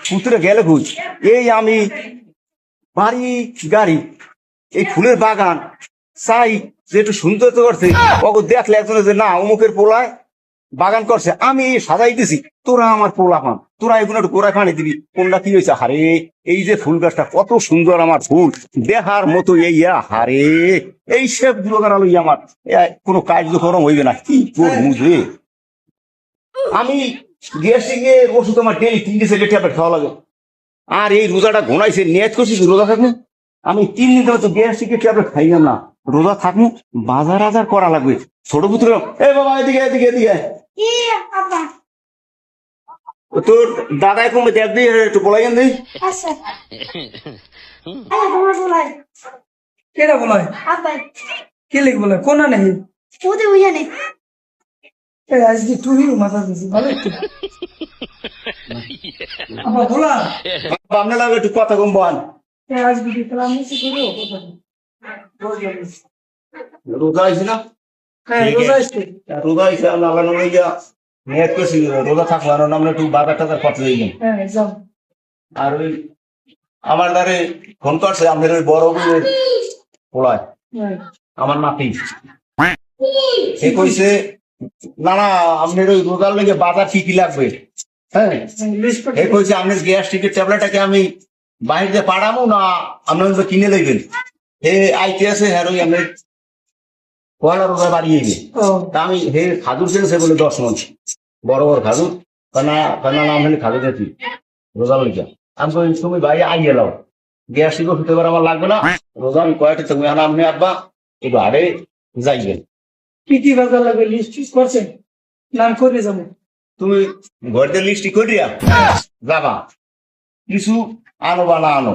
পুতুরে গেলে খুঁজ এই আমি বাড়ি গাড়ি এই ফুলের বাগান চাই যে একটু সুন্দর করছে দেখলে একজন যে না অমুকের পোলায় বাগান করছে আমি সাজাই দিছি তোরা আমার পোলা পান তোরা এগুলো একটু গোড়ায় পানি দিবি কোনটা কি হয়েছে হারে এই যে ফুল গাছটা কত সুন্দর আমার ফুল দেখার মতো এই হারে এই সব গুলো গানালো আমার কোনো কার্যক্রম হইবে না কি বুঝবে আমি গ্যাস্ট্রিকে ওষুধ আমার ডেলি 3 ট্যাবলেট খাওয়া লাগে আর এই রোজাটা ঘোনাইছে নিয়ত করছি রোজা থাকবো আমি 3 দিন ধরে তো গ্যাস্ট্রিকের ট্যাবলেট খাইলাম না রোজা থাকবো বাজার আজার করা লাগবে ছোট পুত্র এ বাবা এদিকে এদিকে এদিকে তোর দাদাই কমে দেখ দিই একটু বলাই দিই কেটা বলায় কে লিখ বলে কোনা নেই আজকে তুই মাথা দিছি ভালো একটু বলা আপনার লাগে একটু কথা কম বল আজকে রোজা আইসি না হ্যাঁ রোজা আসছে রোজা আইসে আল্লাহ নামে গিয়া নিয়ত করছি রোজা থাকবো আর আমরা একটু বাজার টাজার খরচ হয়ে গেল হ্যাঁ যাও আর ওই আমার দ্বারে ফোন করছে আমাদের ওই বড় বউয়ের পোলায় আমার নাতি সে কইছে না না আপনার ওই রোজার লেগে বাজার কি কি লাগবে হ্যাঁ এ কইছে আপনার গ্যাস্ট্রিকের ট্যাবলেটটাকে আমি বাইরে পাঠাবো না আপনার কিনে লইবেন হে আইতে আছে হ্যাঁ ওই আপনার পয়লা রোজা বাড়িয়ে গে তা আমি হে খাজুর কিনেছে বলে 10 মন বড় বড় খাজুর কানা কানা নাম হলে খাজুর গেছি রোজা লইয়া আমি কই তুমি ভাই আইয়ে লাও গ্যাস্ট্রিক ওষুধ এবার আমার লাগবে না রোজা আমি কয়েকটা তুমি আপনি আব্বা একটু আরে যাইবেন কি কি বাজার লাগবে লিস্ট করছেন নাম করে যাবো তুমি ঘরদের লিস্টি করিয়া যাবা কিছু আনো বা না আনো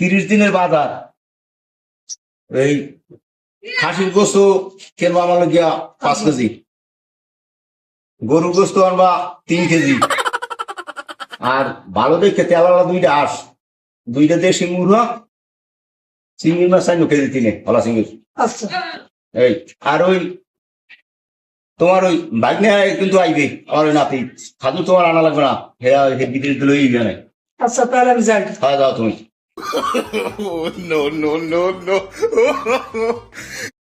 30 দিনের বাজার এই খাসির গোস্ত কেনবা আমার গিয়া 5 কেজি গরুর গোস্ত আনবা 3 কেজি আর ভালো দেখে তেলালা 2টা আস 2টা দেশি মুরগা চিংড়ি মাছ 4 কেজি 3 হলা চিংড়ি আচ্ছা এই আর ওই তোমার ওই ভাগ্নে কিন্তু আইবে আমার ওই নাতি খাজুর তোমার আনা লাগবে না হে বিদেশ দিল এই জানে আচ্ছা তাহলে আমি যাই খাওয়া যাও তুমি no, no, no, no.